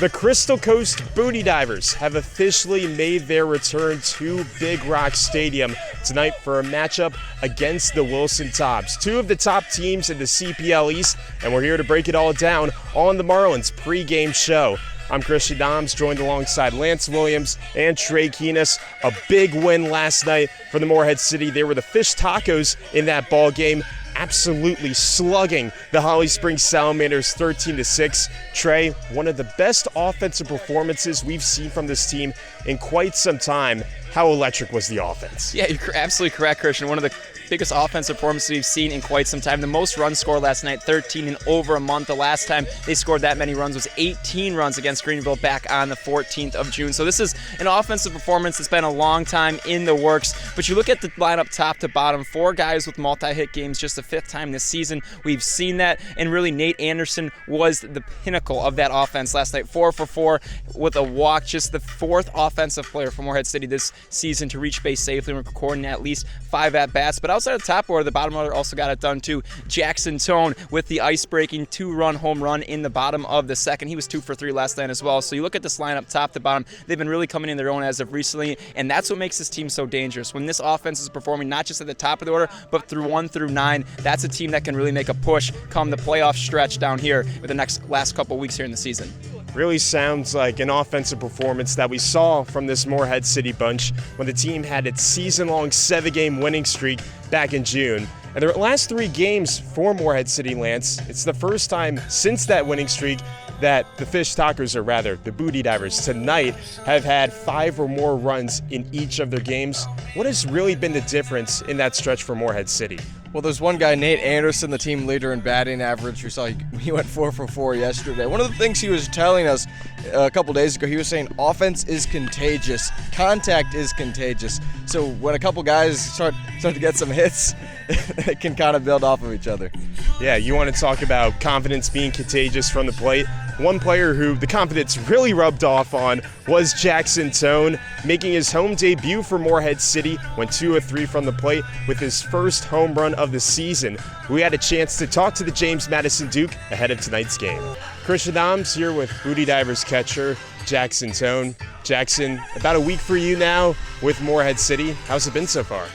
The Crystal Coast Booty Divers have officially made their return to Big Rock Stadium tonight for a matchup against the Wilson Tobs, two of the top teams in the CPL East, and we're here to break it all down on the Marlins pregame show. I'm Christian Tobs, joined alongside Lance Williams and Trey Keenis. A big win last night for the Morehead City. They were the fish tacos in that ball game, absolutely slugging the Holly Springs Salamanders 13-6. Trey, one of the best offensive performances we've seen from this team in quite some time. How electric was the offense? Yeah, you're absolutely correct, Christian. One of the biggest offensive performances we've seen in quite some time. The most runs scored last night, 13 in over a month. The last time they scored that many runs was 18 runs against Greenville back on the 14th of June. So this is an offensive performance that's been a long time in the works. But you look at the lineup top to bottom, 4 guys with multi-hit games, just the 5th time this season we've seen that. And really, Nate Anderson was the pinnacle of that offense last night. 4 for 4 with a walk, just the 4th offensive player for Morehead City this season to reach base safely. We're recording at least 5 at-bats. But outside of the top order, the bottom order also got it done too. Jackson Tone with the ice-breaking 2-run home run in the bottom of the second. He was 2 for 3 last night as well. So you look at this lineup top to bottom, they've been really coming in their own as of recently, and that's what makes this team so dangerous. When this offense is performing not just at the top of the order, but through 1 through 9, that's a team that can really make a push come the playoff stretch down here with the last couple weeks here in the season. Really sounds like an offensive performance that we saw from this Morehead City bunch when the team had its season-long 7-game winning streak back in June. And their last 3 games for Morehead City, Lance, it's the first time since that winning streak that the Fish Tacos, or rather the Booty Divers tonight, have had 5 or more runs in each of their games. What has really been the difference in that stretch for Morehead City? Well, there's one guy, Nate Anderson, the team leader in batting average. We saw he went 4 for 4 yesterday. One of the things he was telling us a couple days ago, he was saying offense is contagious. Contact is contagious. So when a couple guys start to get some hits, they can kind of build off of each other. Yeah, you want to talk about confidence being contagious from the plate. One player who the confidence really rubbed off on was Jackson Tone, making his home debut for Morehead City, went 2 of 3 from the plate with his first home run of the season. We had a chance to talk to the James Madison Duke ahead of tonight's game. Christian Tobs here with Booty Divers catcher Jackson Tone. Jackson, about a week for you now with Morehead City. How's it been so far?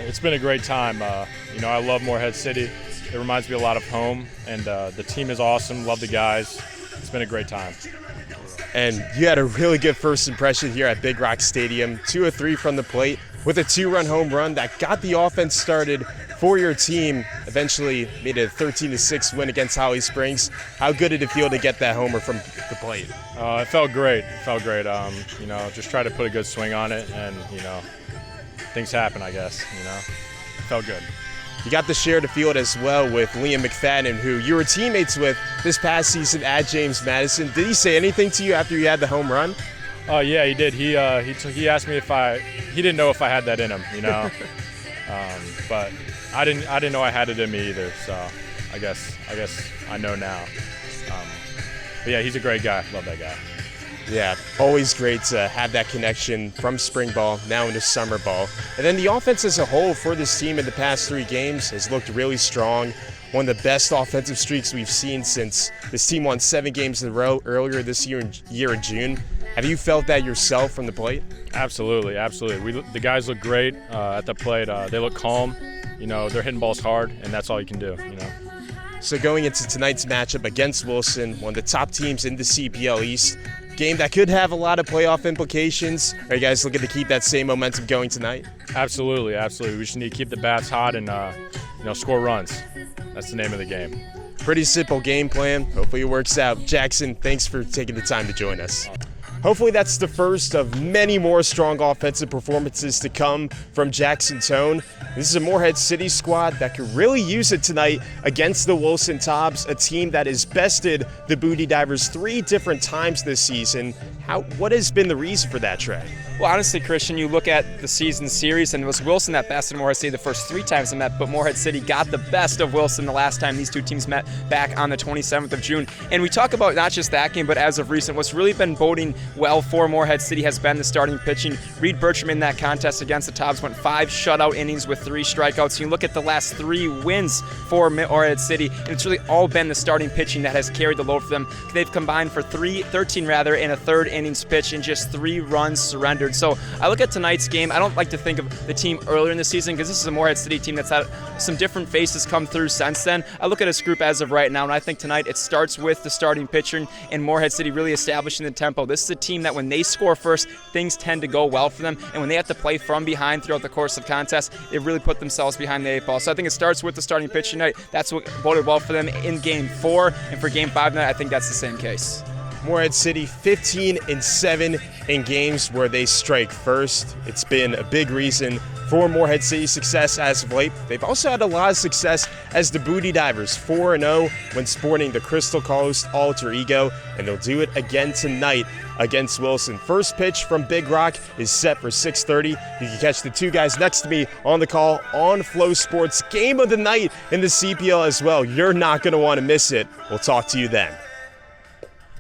It's been a great time. I love Morehead City. It reminds me a lot of home, and the team is awesome. Love the guys. It's been a great time. And you had a really good first impression here at Big Rock Stadium. 2 of 3 from the plate with a 2-run home run that got the offense started for your team. Eventually made it a 13-6 win against Holly Springs. How good did it feel to get that homer from the plate? It felt great. Just try to put a good swing on it, and things happen, I guess. It felt good. You got the share to field as well with Liam McFadden, who you were teammates with this past season at James Madison. Did he say anything to you after you had the home run? Yeah, he did. He asked me he didn't know if I had that in him, but I didn't know I had it in me either. So I guess I know now. But yeah, he's a great guy. Love that guy. Yeah, always great to have that connection from spring ball now into summer ball. And then the offense as a whole for this team in the past 3 games has looked really strong. One of the best offensive streaks we've seen since this team won 7 games in a row earlier this year in June. Have you felt that yourself from the plate? Absolutely. The guys look great at the plate. They look calm. They're hitting balls hard, and that's all you can do. So going into tonight's matchup against Wilson, one of the top teams in the CPL East, game that could have a lot of playoff implications. Are you guys looking to keep that same momentum going tonight? Absolutely. We just need to keep the bats hot and score runs. That's the name of the game. Pretty simple game plan. Hopefully it works out. Jackson, thanks for taking the time to join us. Hopefully that's the first of many more strong offensive performances to come from Jackson Tone. This is a Morehead City squad that could really use it tonight against the Wilson Tobs, a team that has bested the Booty Divers 3 different times this season, What has been the reason for that, Trey? Well, honestly, Christian, you look at the season series, and it was Wilson that bested Morehead City the first 3 times they met, but Morehead City got the best of Wilson the last time these two teams met back on the 27th of June. And we talk about not just that game, but as of recent, what's really been boding well for Morehead City has been the starting pitching. Reed Bertram in that contest against the Tobs went 5 shutout innings with 3 strikeouts. You look at the last 3 wins for Morehead City, and it's really all been the starting pitching that has carried the load for them. They've combined for 13 in a 3rd innings pitch and just 3 runs surrendered. So I look at tonight's game. I don't like to think of the team earlier in the season because this is a Morehead City team that's had some different faces come through since then. I look at this group as of right now, and I think tonight it starts with the starting pitcher and Morehead City really establishing the tempo. This is a team that when they score first, things tend to go well for them, and when they have to play from behind throughout the course of contests, they really put themselves behind the 8 ball. So I think it starts with the starting pitcher tonight. That's what boded well for them in Game 4, and for Game 5 tonight, I think that's the same case. Morehead City 15-7 in games where they strike first. It's been a big reason for Morehead City's success as of late. They've also had a lot of success as the Booty Divers, 4-0 when sporting the Crystal Coast alter ego, and they'll do it again tonight against Wilson. First pitch from Big Rock is set for 6:30. You can catch the 2 guys next to me on the call on Flow Sports Game of the Night in the CPL as well. You're not going to want to miss it. We'll talk to you then.